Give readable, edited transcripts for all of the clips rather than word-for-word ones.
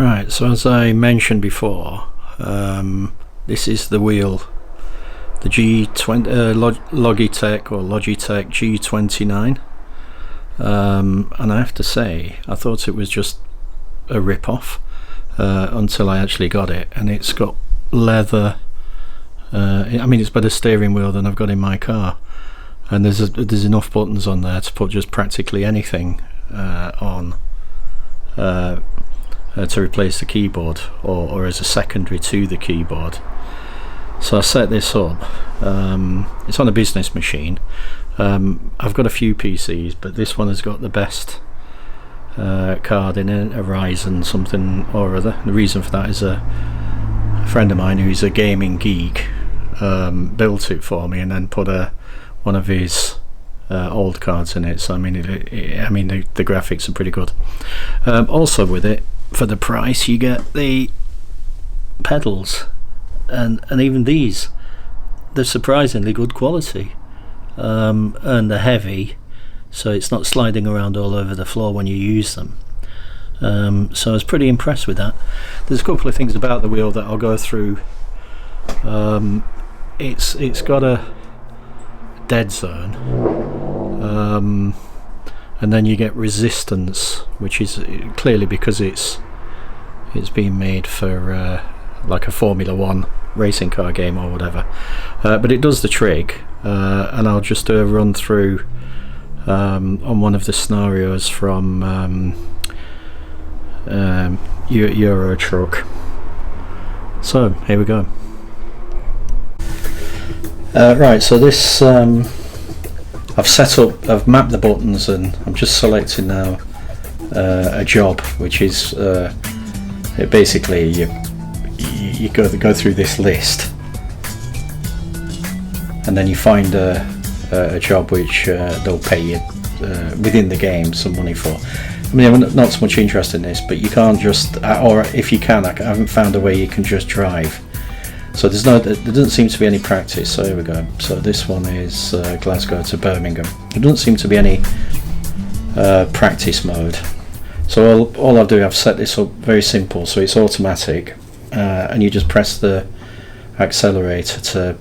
Right, so as I mentioned before, this is the wheel, the Logitech G29, and I have to say I thought it was just a rip-off until I actually got it, and it's got leather. I mean, it's better steering wheel than I've got in my car, and there's enough buttons on there to put just practically anything on. To replace the keyboard or as a secondary to the keyboard. So I set this up. It's on a business machine. I've got a few PCs, but this one has got the best card in it, a Ryzen something or other. The reason for that is a friend of mine who's a gaming geek built it for me and then put one of his old cards in it. So I mean, the graphics are pretty good. Also with it, for the price, you get the pedals, and even these, they're surprisingly good quality, and they're heavy, so it's not sliding around all over the floor when you use them. So I was pretty impressed with that. There's a couple of things about the wheel that I'll go through. It's got a dead zone, and then you get resistance, which is clearly because it's being made for like a Formula 1 racing car game or whatever, but it does the trick, and I'll just do a run through on one of the scenarios from Euro Truck. So here we go. Right, so this I've mapped the buttons, and I'm just selecting now a job, which is basically you go through this list, and then you find a job which they'll pay you within the game some money for. I mean, I'm not so much interested in this, but you can't just, or if you can, I haven't found a way you can just drive. So there doesn't seem to be any practice. So here we go. So this one is Glasgow to Birmingham. There doesn't seem to be any practice mode. So all I'll do, I've set this up very simple, so it's automatic, and you just press the accelerator to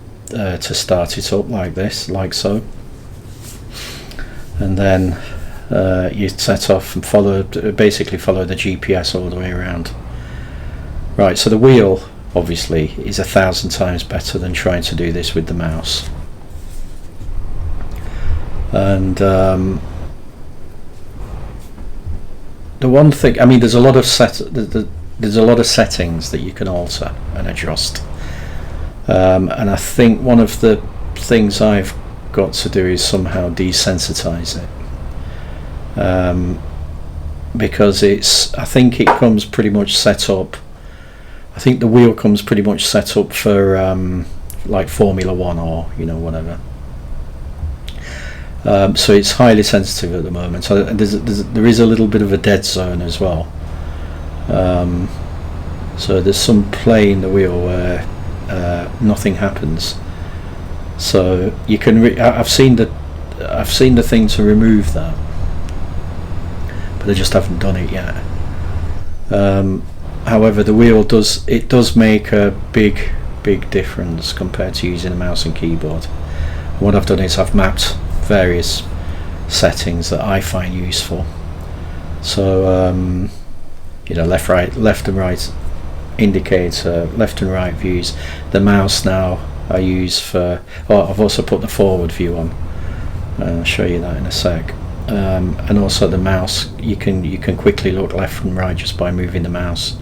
start it up like this, like so, and then you set off and basically follow the GPS all the way around. Right, so the wheel obviously is 1,000 times better than trying to do this with the mouse, and the one thing, I mean, there's a lot of settings that you can alter and adjust, and I think one of the things I've got to do is somehow desensitize it, because I think it comes pretty much set up. I think the wheel comes pretty much set up for like Formula 1 or whatever. So it's highly sensitive at the moment. So there is a little bit of a dead zone as well. So there's some play in the wheel where nothing happens. So you can. I've seen the thing to remove that, but I just haven't done it yet. However, the wheel does make a big difference compared to using a mouse and keyboard. And what I've done is I've mapped various settings that I find useful. So left and right indicator, left and right views. The mouse now I use for. Oh, I've also put the forward view on. I'll show you that in a sec. And also the mouse, you can quickly look left and right just by moving the mouse,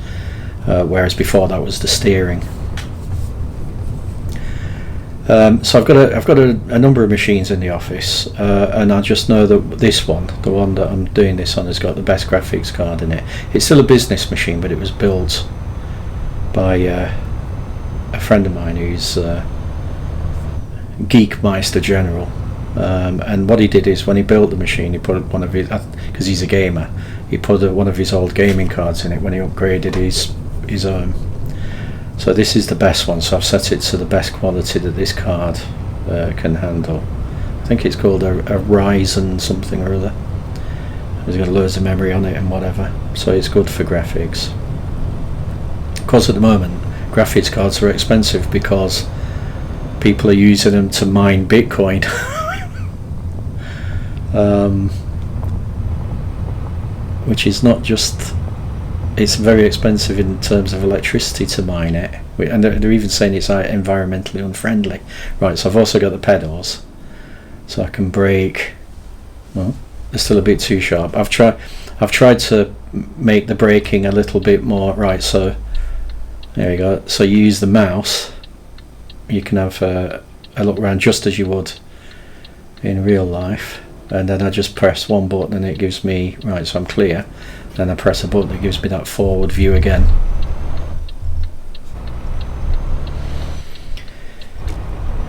whereas before that was the steering. So I've got a number of machines in the office, and I just know that this one, the one that I'm doing this on, has got the best graphics card in it. It's still a business machine, but it was built by a friend of mine who's Geekmeister General. And what he did is, when he built the machine, he put one of his, because he's a gamer, he put one of his old gaming cards in it when he upgraded his own. So this is the best one, so I've set it to the best quality that this card can handle. I think it's called a Ryzen something or other. It's got loads of memory on it and whatever, so it's good for graphics. Of course, at the moment, graphics cards are expensive because people are using them to mine Bitcoin. Which is not just, it's very expensive in terms of electricity to mine it, and they're even saying it's environmentally unfriendly. Right, so I've also got the pedals, so I can brake. Well, they're still a bit too sharp. I've tried to make the braking a little bit more right. So there you go. So you use the mouse, you can have a look around just as you would in real life, and then I just press one button and it gives me, right, so I'm clear. Then I press a button that gives me that forward view again.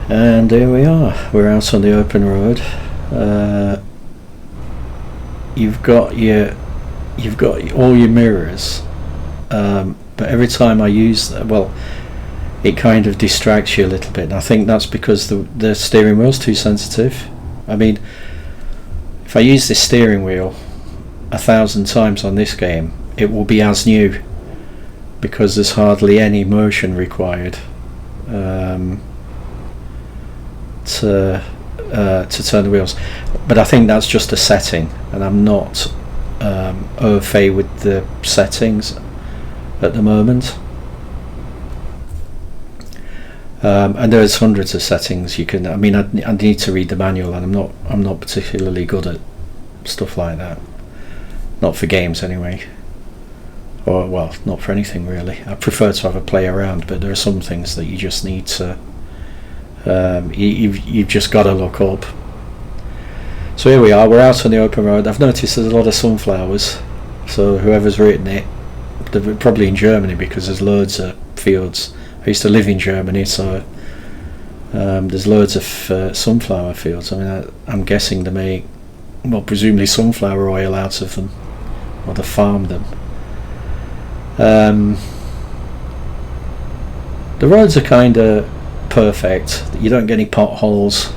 And there we are, we're out on the open road. You've got all your mirrors, but every time I use them, well, it kind of distracts you a little bit, and I think that's because the steering wheel's too sensitive. I mean, if I use this steering wheel 1,000 times on this game, it will be as new, because there's hardly any motion required to turn the wheels. But I think that's just a setting, and I'm not au fait with the settings at the moment. And there's hundreds of settings you can. I mean, I need to read the manual, and I'm not particularly good at stuff like that. Not for games anyway, or well, not for anything really. I prefer to have a play around, but there are some things that you just need to. You've just got to look up. So here we are. We're out on the open road. I've noticed there's a lot of sunflowers. So whoever's written it, they're probably in Germany, because there's loads of fields. I used to live in Germany, so there's loads of sunflower fields. I mean, I'm guessing they make, well, presumably sunflower oil out of them, or they farm them. The roads are kind of perfect. You don't get any potholes.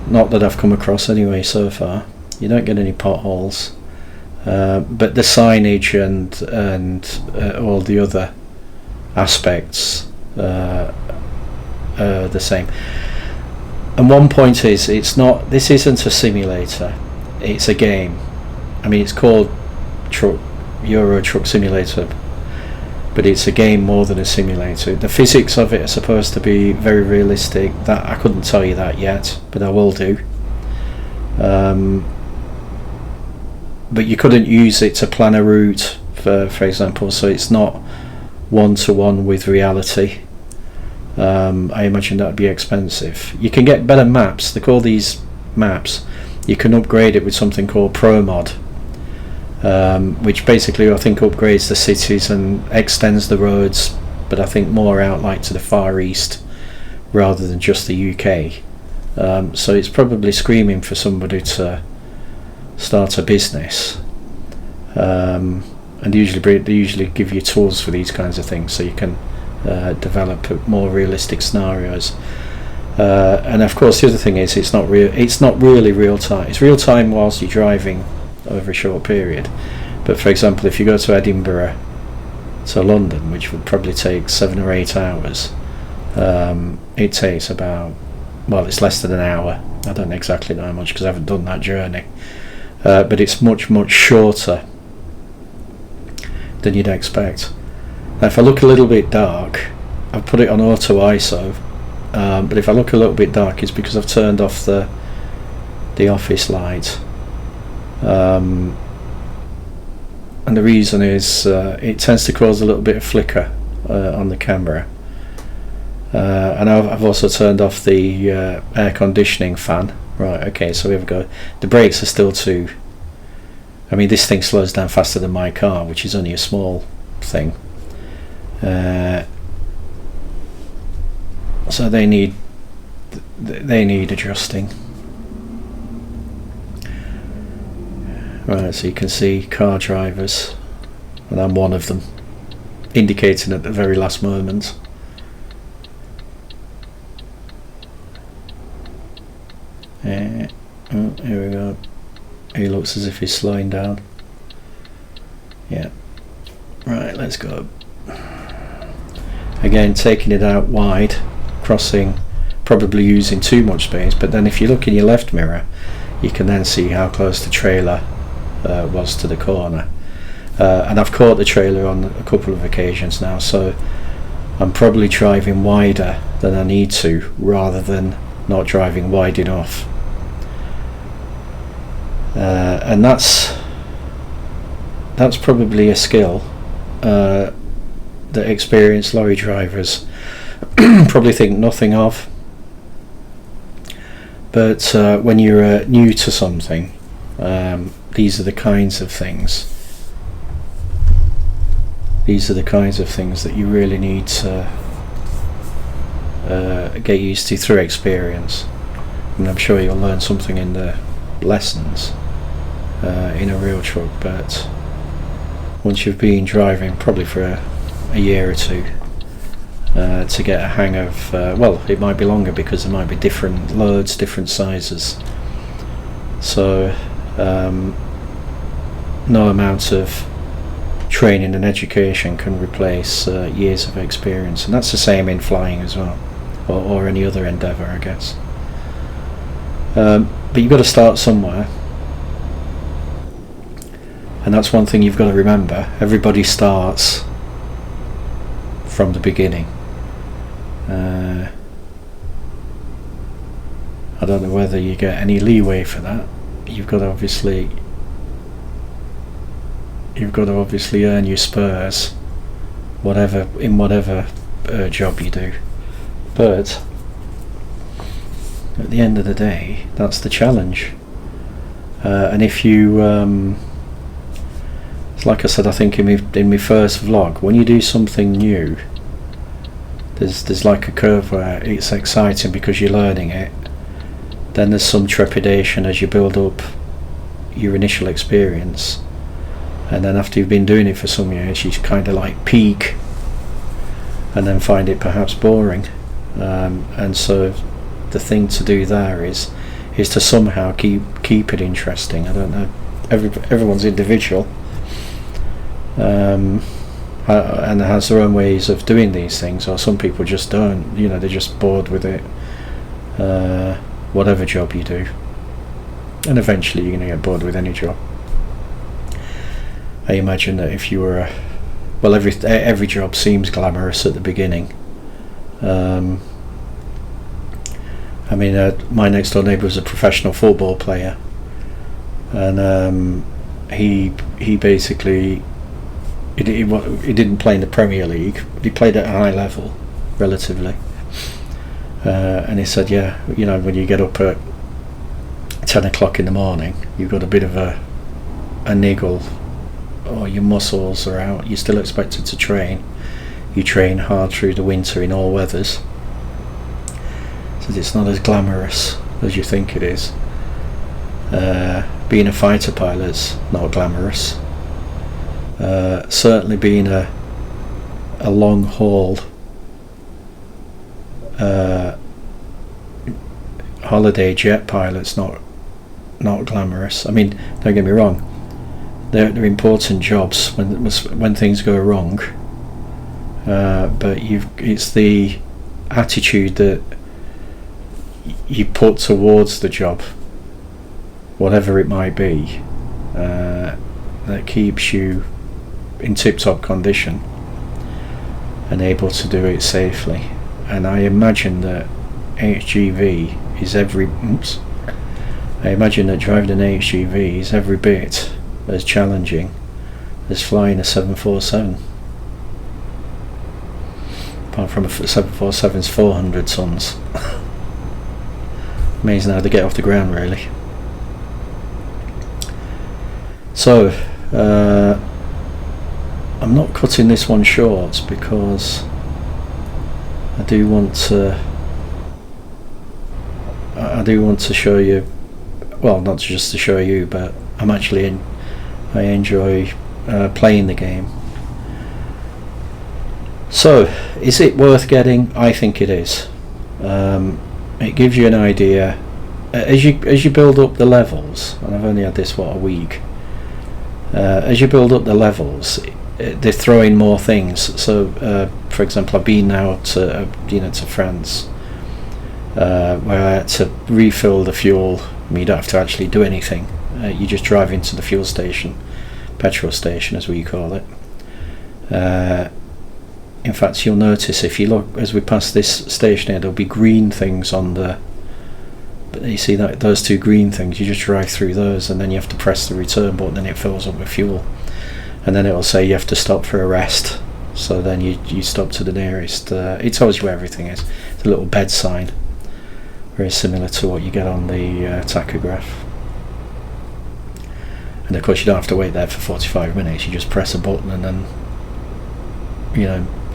Not that I've come across anyway so far. You don't get any potholes. But the signage and all the other aspects are the same. And one point is, this isn't a simulator, it's a game. I mean, it's called Euro Truck Simulator, but it's a game more than a simulator. The physics of it are supposed to be very realistic. That I couldn't tell you that yet, but I will do. But you couldn't use it to plan a route, for example, so it's not one-to-one with reality. I imagine that would be expensive. You can get better maps. They call these maps. You can upgrade it with something called Pro Mod, which basically I think upgrades the cities and extends the roads, but I think more out like to the Far East rather than just the UK. So it's probably screaming for somebody to start a business. And they usually give you tools for these kinds of things, so you can develop more realistic scenarios. And of course, the other thing is, it's not really real time. It's real time whilst you're driving over a short period. But for example, if you go to Edinburgh to London, which would probably take 7 or 8 hours, it takes about, well, it's less than an hour. I don't exactly know how much, because I haven't done that journey. But it's much shorter than you'd expect. Now, if I look a little bit dark, I've put it on auto ISO, but if I look a little bit dark, it's because I've turned off the office light, and the reason is it tends to cause a little bit of flicker on the camera, and I've also turned off the air conditioning fan. Right, okay, so here we go. The brakes are still too, I mean, this thing slows down faster than my car, which is only a small thing. So they need adjusting. Right, so you can see car drivers, and I'm one of them, indicating at the very last moment. Oh, here we go. He looks as if he's slowing down. Yeah. Right, let's go again taking it out wide, crossing, probably using too much space, but then if you look in your left mirror you can then see how close the trailer was to the corner, and I've caught the trailer on a couple of occasions now, so I'm probably driving wider than I need to rather than not driving wide enough, and that's probably a skill that experienced lorry drivers probably think nothing of, but when you're new to something, these are the kinds of things that you really need to get used to through experience. And I'm sure you'll learn something in the lessons in a real truck, but once you've been driving probably for a year or two, to get a hang of, well, it might be longer because there might be different loads, different sizes, so no amount of training and education can replace years of experience, and that's the same in flying as well, or any other endeavour, I guess. But you've got to start somewhere, and that's one thing you've got to remember. Everybody starts from the beginning. I don't know whether you get any leeway for that. You've got to obviously earn your spurs, whatever job you do. But at the end of the day, that's the challenge. And if you, it's like I said, I think in my first vlog, when you do something new, there's like a curve where it's exciting because you're learning it. Then there's some trepidation as you build up your initial experience, and then after you've been doing it for some years, you kind of like peak and then find it perhaps boring. And so the thing to do there is to somehow keep it interesting. I don't know, everyone's individual, and has their own ways of doing these things, or some people just don't, they're just bored with it, whatever job you do, and eventually you're going to get bored with any job. I imagine that if you were every job seems glamorous at the beginning. My next door neighbour was a professional football player, and he basically he didn't play in the Premier League, but he played at a high level relatively, and he said, when you get up at 10 o'clock in the morning, you've got a bit of a niggle, or your muscles are out, you're still expected to train. You train hard through the winter in all weathers. So it's not as glamorous as you think it is. Being a fighter pilot's not glamorous. Certainly being a long haul holiday jet pilot's not glamorous. I mean, don't get me wrong, they're important jobs when things go wrong, but it's the attitude that you put towards the job, whatever it might be, that keeps you in tip-top condition and able to do it safely. And I imagine that HGV is I imagine that driving an HGV is every bit as challenging as flying a 747. Apart from a 747's 400 tons. Amazing how they get off the ground, really. So, I'm not cutting this one short because I do want to show you, well, not just to show you, but I enjoy playing the game. So, is it worth getting? I think it is. It gives you an idea as you build up the levels, and I've only had this a week. As you build up the levels, they're throwing more things. So for example, I've been now to to France, where I had to refill the fuel. I mean, you don't have to actually do anything. You just drive into the fuel station, petrol station as we call it. In fact, you'll notice if you look as we pass this station here, there'll be green things on the. But you see that those two green things, you just drive through those, and then you have to press the return button, and it fills up with fuel, and then it will say you have to stop for a rest. So then you stop to the nearest. It tells you where everything is. It's a little bed sign, very similar to what you get on the tachograph. And of course, you don't have to wait there for 45 minutes. You just press a button, and then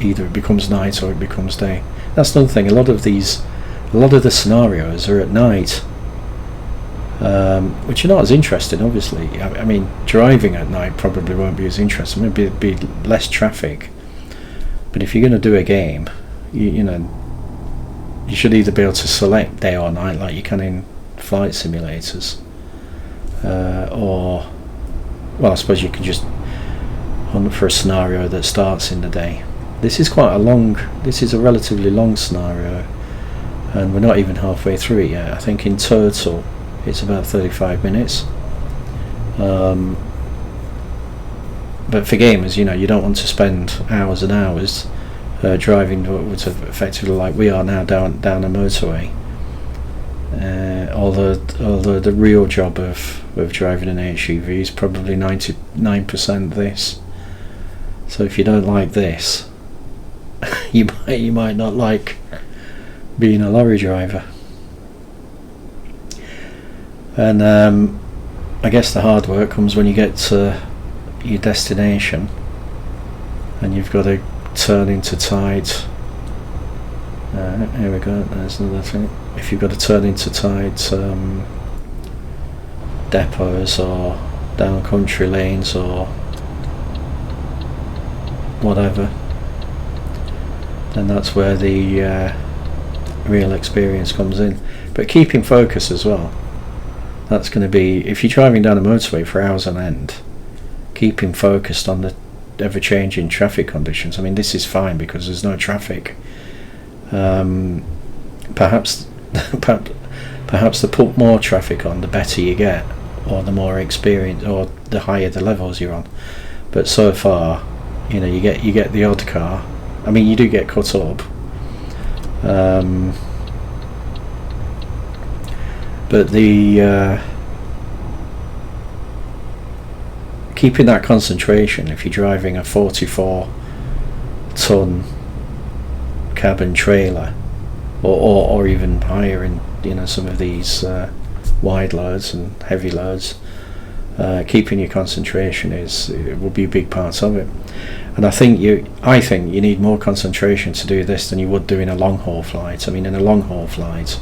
either it becomes night or it becomes day. That's another thing. A lot of the scenarios are at night, which are not as interesting, obviously. I mean, driving at night probably won't be as interesting. Maybe it'd be less traffic. But if you're going to do a game, you should either be able to select day or night, like you can in flight simulators, or, well, I suppose you can just hunt for a scenario that starts in the day. This is a relatively long scenario, and we're not even halfway through it yet. I think in total it's about 35 minutes. But for gamers, you don't want to spend hours and hours driving what's effectively like we are now down a motorway. Although the real job of driving an HGV is probably 99% this. So if you don't like this, you might not like being a lorry driver. And I guess the hard work comes when you get to your destination and you've got to turn into tide. Here we go, there's another thing. If you've got to turn into tide depots or down country lanes or whatever, then that's where the real experience comes in. But keeping focus as well, that's going to be, if you're driving down a motorway for hours on end, keeping focused on the ever-changing traffic conditions. I mean, this is fine because there's no traffic. Perhaps the put more traffic on, the better you get, or the more experience, or the higher the levels you're on. But so far, you get the odd car. I mean, you do get cut up. But the keeping that concentration, if you're driving a 44-ton cabin trailer, or even higher in some of these wide loads and heavy loads, keeping your concentration will be a big part of it. And I think you need more concentration to do this than you would do in a long haul flight. I mean, in a long haul flight,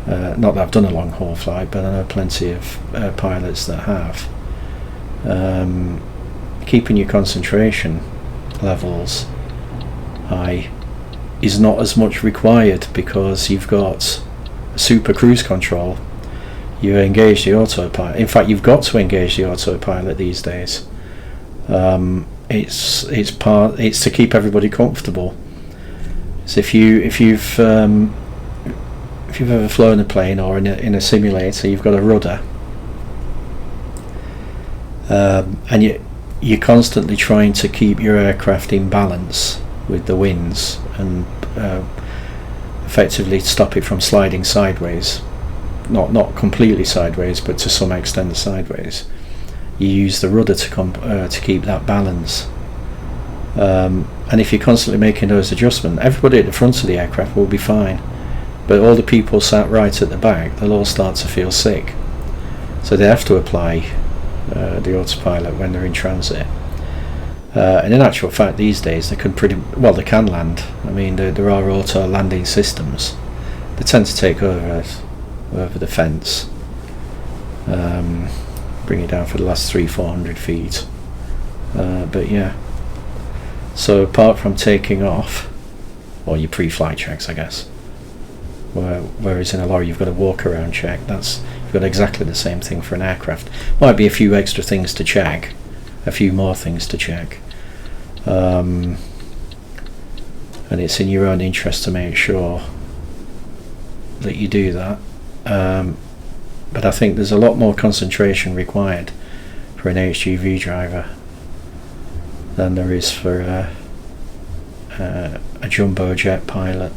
not that I've done a long haul flight, but I know plenty of pilots that have. Keeping your concentration levels high is not as much required because you've got super cruise control. You engage the autopilot. In fact, you've got to engage the autopilot these days. It's to keep everybody comfortable. So if you've ever flown a plane or in a simulator, you've got a rudder, and you're constantly trying to keep your aircraft in balance with the winds and effectively stop it from sliding sideways. Not completely sideways, but to some extent sideways. You use the rudder to keep that balance. And if you're constantly making those adjustments, everybody at the front of the aircraft will be fine, but all the people sat right at the back, they'll all start to feel sick. So they have to apply the autopilot when they're in transit. And in actual fact, these days they can they can land. I mean, there are auto landing systems. They tend to take over the fence, bring it down for the last 300-400 feet. But yeah. So apart from taking off, or your pre-flight checks, I guess. Whereas in a lorry you've got a walk-around check. You've got exactly the same thing for an aircraft. Might be a few extra things to check, a few more things to check. and it's in your own interest to make sure that you do that. But I think there's a lot more concentration required for an HGV driver than there is for a jumbo jet pilot.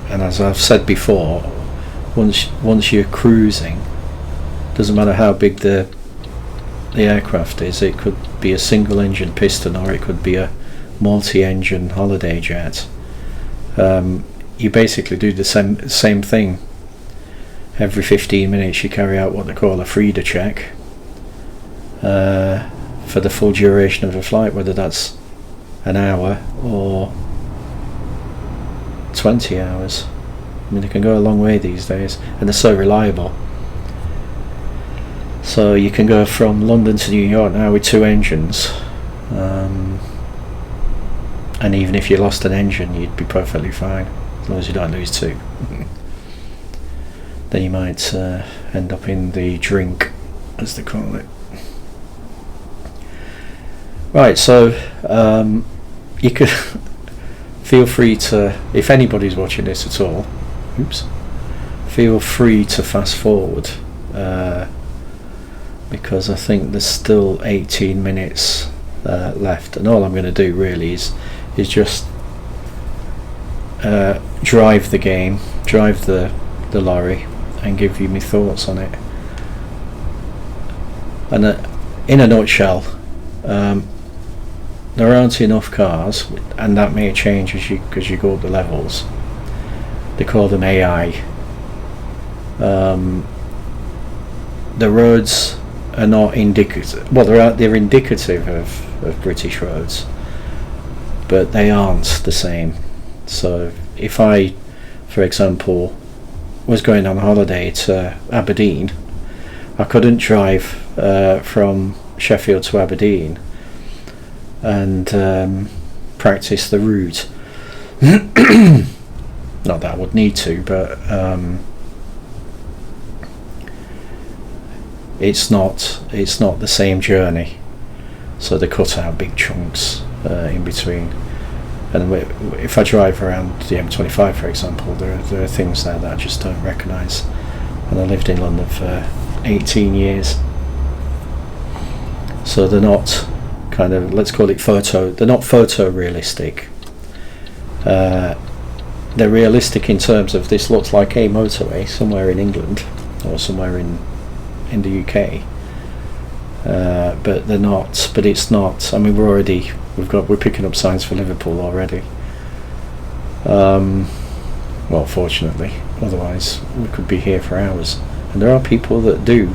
And as I've said before, once you're cruising, doesn't matter how big the aircraft is, it could be a single engine piston or it could be a multi-engine holiday jet. You basically do the same thing. Every 15 minutes you carry out what they call a Frida check for the full duration of the flight, whether that's an hour or 20 hours. I mean, they can go a long way these days, and they're so reliable. So you can go from London to New York now with 2 engines, and even if you lost an engine, you'd be perfectly fine, as long as you don't lose 2. Then you might end up in the drink, as they call it. Right, so you could feel free to, if anybody's watching this at all, feel free to fast forward, because I think there's still 18 minutes left, and all I'm going to do really is just drive the game, drive the lorry, and give you my thoughts on it. And in a nutshell, there aren't enough cars, and that may change as you go up the levels. They call them AI. The roads are not indicative. Well, they're indicative of British roads, but they aren't the same. So if I, for example, was going on holiday to Aberdeen, I couldn't drive from Sheffield to Aberdeen and practice the route. Not that I would need to, but it's not the same journey. So they cut out big chunks in between. And if I drive around the M25, for example, there are things there that I just don't recognise. And I lived in London for 18 years, so they're not kind of, let's call it they're not photorealistic. They're realistic in terms of this looks like a motorway somewhere in England or somewhere in the UK, but they're not. But it's not. I mean, we're picking up signs for Liverpool already. Well, fortunately, otherwise we could be here for hours. And there are people that do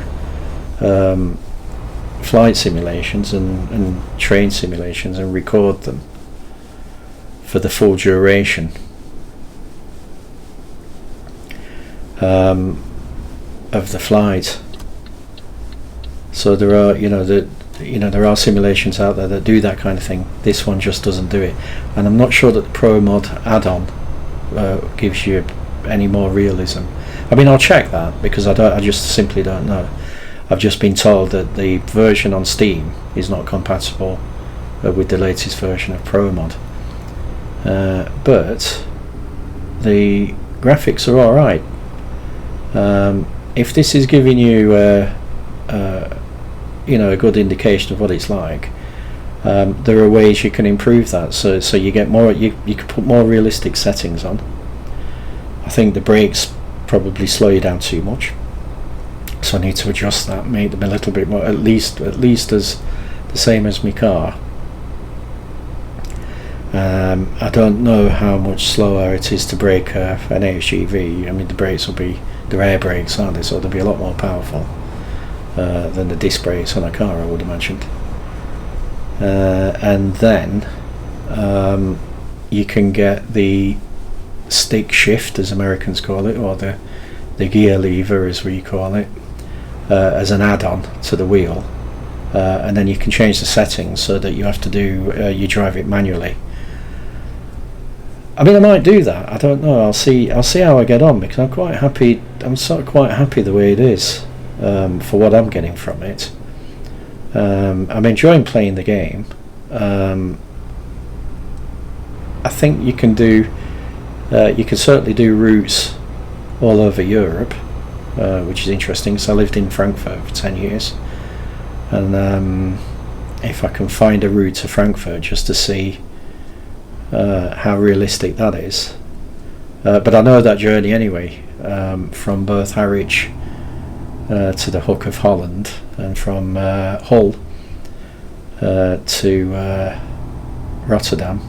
flight simulations and train simulations and record them for the full duration of the flight. So there are, there are simulations out there that do that kind of thing. This one just doesn't do it, and I'm not sure that the Pro Mod add-on gives you any more realism. I mean, I'll check that because I just simply don't know. I've just been told that the version on Steam is not compatible with the latest version of Pro Mod, but the graphics are all right. If this is giving you a good indication of what it's like, there are ways you can improve that. So you get more. You can put more realistic settings on. I think the brakes probably slow you down too much, so I need to adjust that, make them a little bit more, at least as the same as my car. I don't know how much slower it is to brake an HGV. I mean, the brakes will be, they're air brakes, aren't they? So they'll be a lot more powerful than the disc brakes on a car, I would imagine. And then you can get the stick shift, as Americans call it, or the gear lever, as we call it, as an add-on to the wheel, and then you can change the settings so that you have to you drive it manually. I mean, I might do that. I don't know. I'll see how I get on, because I'm quite happy. I'm sort of quite happy the way it is, for what I'm getting from it. I'm enjoying playing the game. I think you can do. You can certainly do routes all over Europe, which is interesting. So I lived in Frankfurt for 10 years, and if I can find a route to Frankfurt just to see how realistic that is. But I know that journey anyway, from both Harwich to the Hook of Holland, and from Hull to Rotterdam.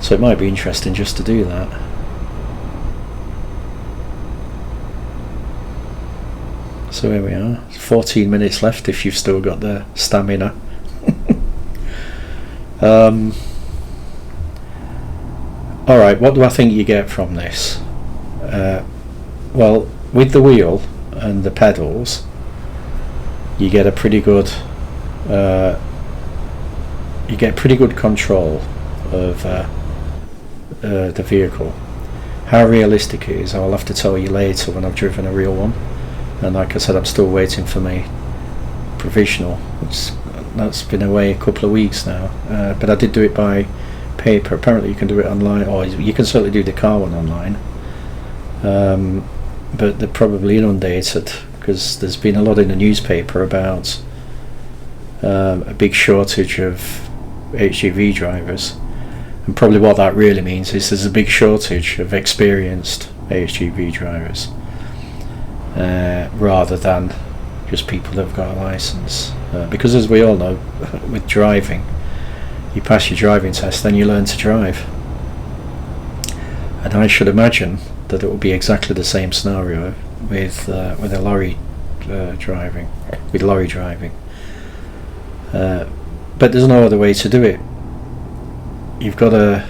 So it might be interesting just to do that. So here we are, 14 minutes left if you've still got the stamina. Alright, what do I think you get from this? Well, with the wheel and the pedals, you get a pretty good control of the vehicle. How realistic it is, I'll have to tell you later when I've driven a real one. And like I said, I'm still waiting for my provisional. That's been away a couple of weeks now. But I did do it by paper. Apparently you can do it online, or you can certainly do the car one online. But they're probably inundated because there's been a lot in the newspaper about a big shortage of HGV drivers. And probably what that really means is there's a big shortage of experienced HGV drivers, rather than just people that have got a license. Because as we all know, with driving, you pass your driving test, then you learn to drive. And I should imagine that it will be exactly the same scenario with a lorry driving. But there's no other way to do it. You've got to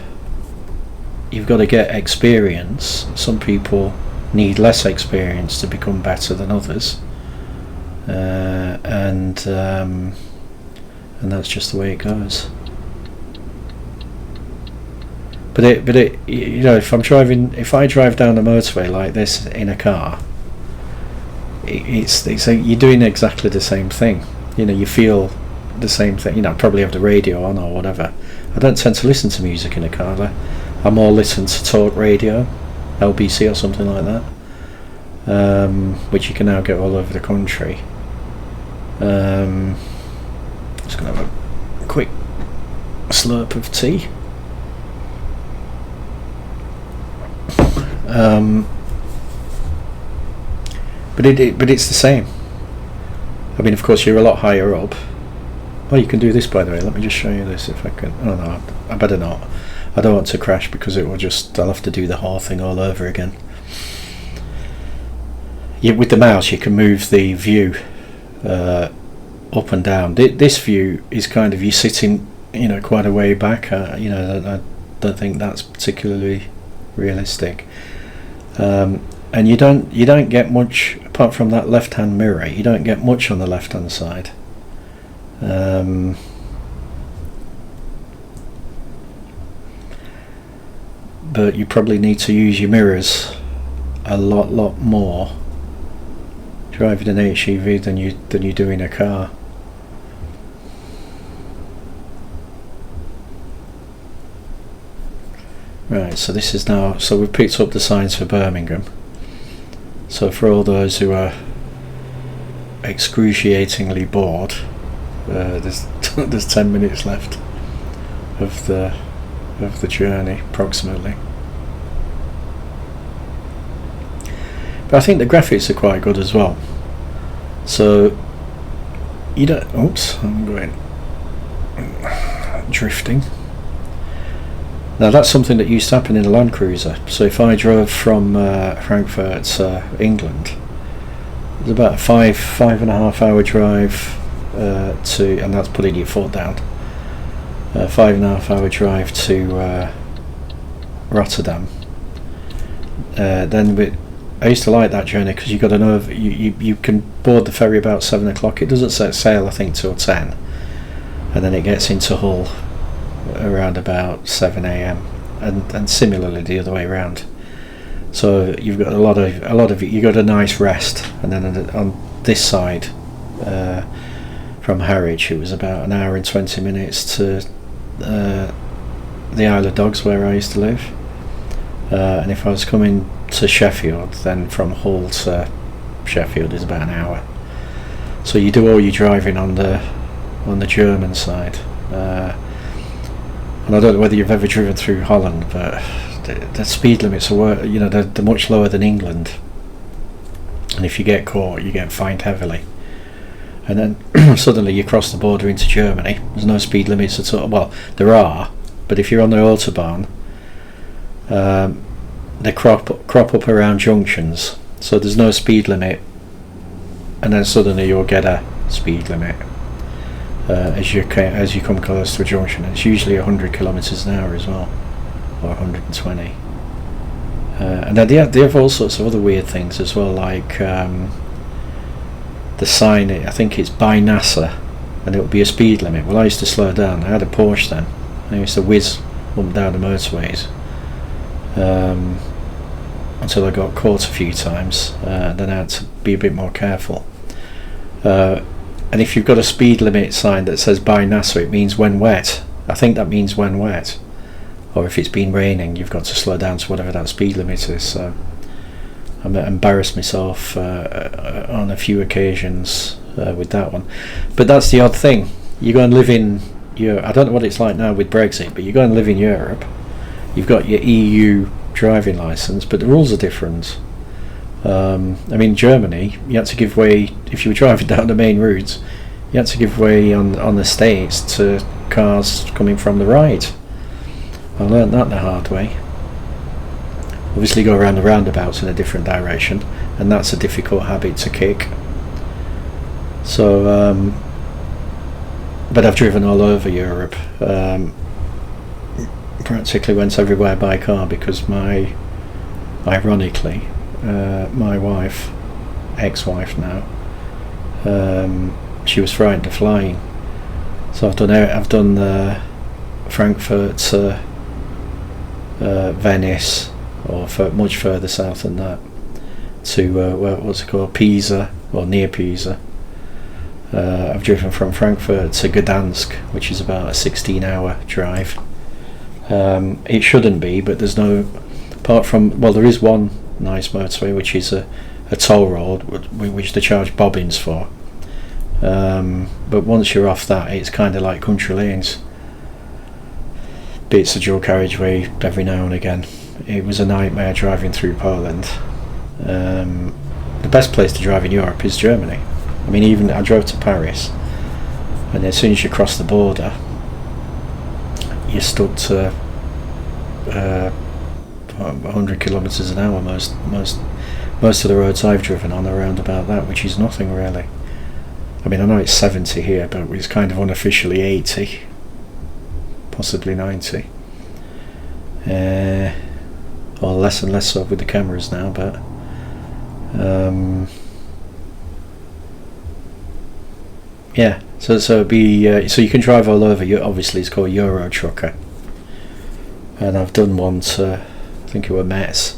get experience. Some people need less experience to become better than others, and that's just the way it goes. But you know, if I drive down the motorway like this in a car, you're doing exactly the same thing. You know, you feel the same thing. You know, I probably have the radio on or whatever. I don't tend to listen to music in a car. I more listen to talk radio, LBC or something like that, which you can now get all over the country. Just gonna have a quick slurp of tea. But it's the same. I mean, of course, you're a lot higher up. Oh, you can do this, by the way. Let me just show you this if I can. Oh no, I better not. I don't want to crash because I'll have to do the whole thing all over again. With the mouse, you can move the view up and down. This view is kind of you sitting, quite a way back. I don't think that's particularly realistic. And you don't get much apart from that left-hand mirror. You don't get much on the left-hand side. But you probably need to use your mirrors a lot more driving an HGV than you do in a car. Right, so this is now, so we've picked up the signs for Birmingham. So for all those who are excruciatingly bored, there's 10 minutes left of the journey approximately. But I think the graphics are quite good as well. So you don't. Oops, I'm going drifting. Now that's something that used to happen in a Land Cruiser. So if I drove from Frankfurt to England, it was about a 5.5 hour drive and that's putting your foot down. 5.5 hour drive to Rotterdam. I used to like that journey because you got to know you can board the ferry about 7 o'clock. It doesn't set sail, I think, till 10, and then it gets into Hull around about 7 a.m. and similarly the other way around. So you've got a lot of you got a nice rest, and then on this side from Harwich, it was about an hour and 20 minutes to the Isle of Dogs, where I used to live. And if I was coming to Sheffield, then from Hull to Sheffield is about an hour. So you do all your driving on the German side. And I don't know whether you've ever driven through Holland, but the speed limits are, they're much lower than England. And if you get caught, you get fined heavily. And then suddenly you cross the border into Germany. There's no speed limits at all. Well, there are, but if you're on the autobahn, they crop up around junctions, so there's no speed limit, and then suddenly you'll get a speed limit as you come close to a junction. And it's usually 100 kilometers an hour as well, or 120. And then they have all sorts of other weird things as well, like the sign, I think it's by NASA, and it'll be a speed limit. Well, I used to slow down. I had a Porsche then, and I used to whiz up and down the motorways until I got caught a few times. Then I had to be a bit more careful. And if you've got a speed limit sign that says by NASA, it means when wet. I think that means when wet. Or if it's been raining, you've got to slow down to whatever that speed limit is. So I embarrassed myself on a few occasions with that one. But that's the odd thing. You go and live in Europe. I don't know what it's like now with Brexit, but you go and live in Europe. You've got your EU driving licence, but the rules are different. I mean, Germany, you had to give way, if you were driving down the main routes, you had to give way on the States to cars coming from the right. I learned that the hard way. Obviously go around the roundabouts in a different direction, and that's a difficult habit to kick. So, but I've driven all over Europe. Practically went everywhere by car because ironically, my wife, ex-wife now, she was frightened of flying. So I've done Frankfurt to Venice, or much further south than that, to what's it called, Pisa, or near Pisa. I've driven from Frankfurt to Gdansk, which is about a 16-hour drive. It shouldn't be, but there's no, apart from, well, there is one nice motorway, which is a toll road, which they charge bobbins for. But once you're off that, it's kind of like country lanes. Bits of dual carriageway every now and again. It was a nightmare driving through Poland. The best place to drive in Europe is Germany. I mean, even I drove to Paris, and as soon as you cross the border, you're stuck to 100 kilometers an hour. Most of the roads I've driven on are around about that, which is nothing really. I mean, I know it's 70 here, but it's kind of unofficially 80, possibly 90. Or less and less so with the cameras now, but yeah. So it'd be so you can drive all over. Obviously, it's called Euro Trucker, and I've done one to, I think it was Metz.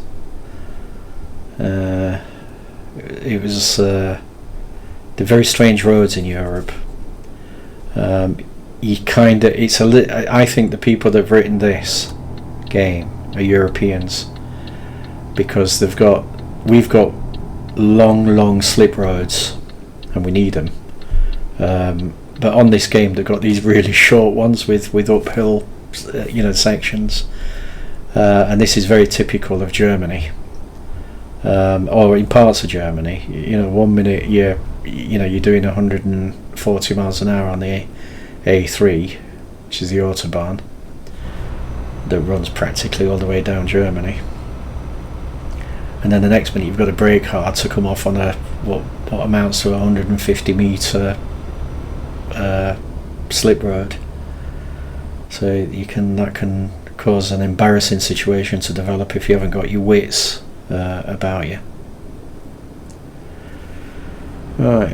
It was the very strange roads in Europe. I think the people that have written this game are Europeans, because we've got long slip roads, and we need them. But on this game, they've got these really short ones with uphill, sections, and this is very typical of Germany, or in parts of Germany. 1 minute you're doing 140 miles an hour on the A3, which is the autobahn that runs practically all the way down Germany, and then the next minute you've got to brake hard to come off on what amounts to a 150 metre slip road. So that can cause an embarrassing situation to develop if you haven't got your wits about you. Right,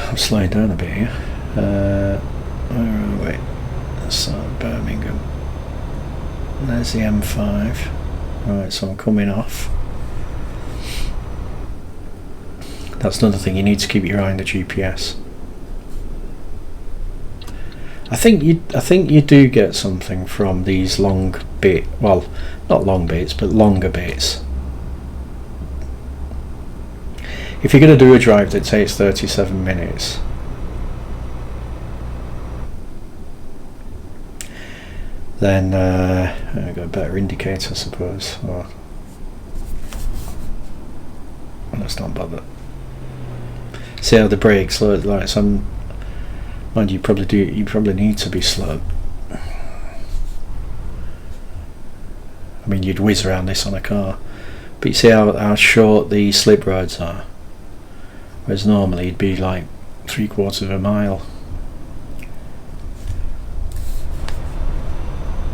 I'm slowing down a bit here. Where are we? That's Birmingham. And there's the M5. Right, so I'm coming off. That's another thing, you need to keep your eye on the GPS. I think you do get something from these long bit, well, not long bits, but longer bits. If you're going to do a drive that takes 37 minutes, then I've got a better indicator, I suppose. Or let's not bother. See how the brakes look like some. Mind you, you probably need to be slow. I mean, you'd whiz around this on a car, but you see how short the slip roads are, whereas normally it'd be like 3/4 of a mile.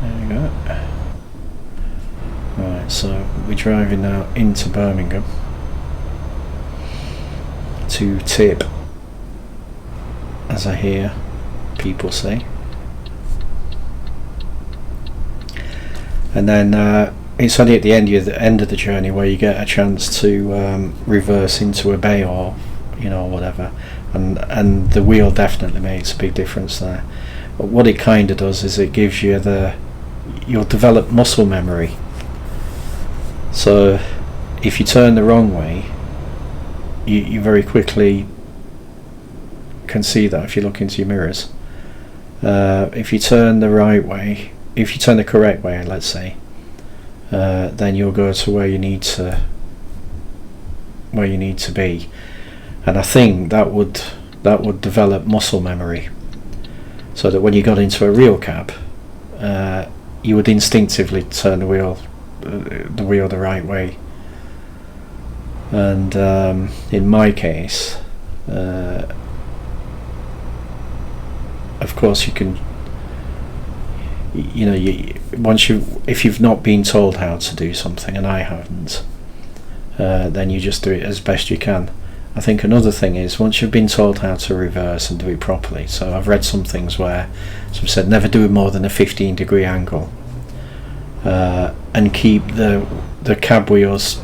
There we go. Right, so we're driving now into Birmingham to tip, as I hear people say. And then it's only at the end of the journey where you get a chance to reverse into a bay or whatever, and the wheel definitely makes a big difference there. But what it kind of does is it gives you you'll develop muscle memory. So if you turn the wrong way, you very quickly can see that if you look into your mirrors. If you turn the right way, if you turn the correct way, let's say, then you'll go to where you need to be, and I think that would develop muscle memory, so that when you got into a real cab, you would instinctively turn the wheel the right way. And in my case, of course, you can, if you've not been told how to do something, and I haven't, then you just do it as best you can. I think another thing is, once you've been told how to reverse and do it properly, so I've read some things where some said never do more than a 15-degree angle, and keep the cab wheels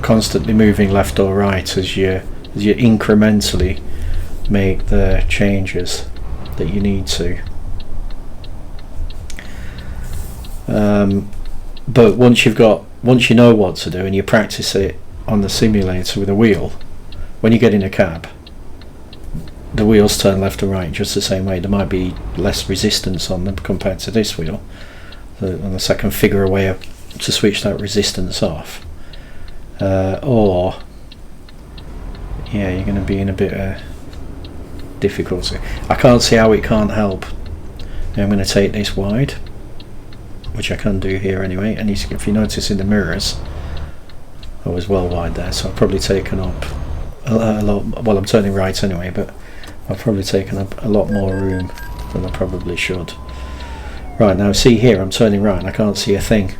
constantly moving left or right as you incrementally make the changes that you need to. But once you know what to do and you practice it on the simulator with a wheel, when you get in a cab, the wheels turn left or right just the same way. There might be less resistance on them compared to this wheel, unless I can figure a way to switch that resistance off. Or you're going to be in a bit of difficulty. I can't see how it can't help. Now I'm going to take this wide, which I can do here anyway, and if you notice in the mirrors, I was well wide there, so I've probably taken up a lot. Well, I'm turning right anyway, but I've probably taken up a lot more room than I probably should. Right, now see here, I'm turning right and I can't see a thing.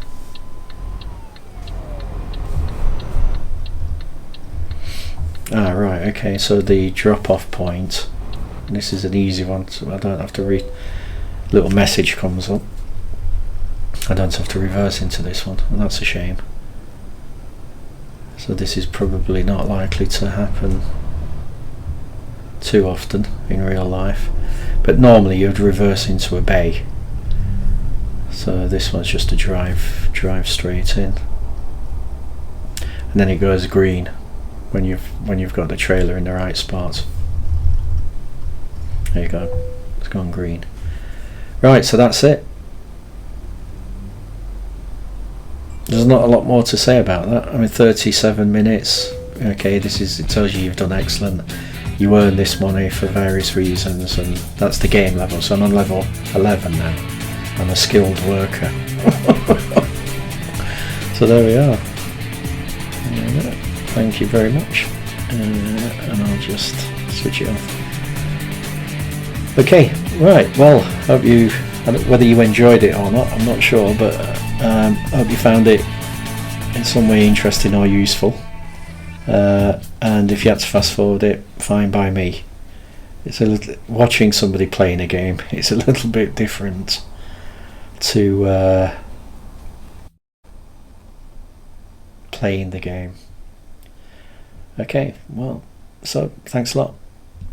Right, okay, so the drop-off point, and this is an easy one, so I don't have to read. Little message comes up. I don't have to reverse into this one, and that's a shame. So this is probably not likely to happen too often in real life, but normally you'd reverse into a bay. So this one's just a drive straight in, and then it goes green when you've got the trailer in the right spot. There you go, it's gone green. Right, so that's it. There's not a lot more to say about that. I mean, 37 minutes. Okay, it tells you you've done excellent. You earn this money for various reasons, and that's the game level. So I'm on level 11 now. I'm a skilled worker. So there we are. Thank you very much. And I'll just switch it off. Okay, right. Well, whether you enjoyed it or not, I'm not sure, but hope you found it in some way interesting or useful. And if you had to fast forward it, fine by me. It's watching somebody playing a game. It's a little bit different to playing the game. Okay, well, so thanks a lot.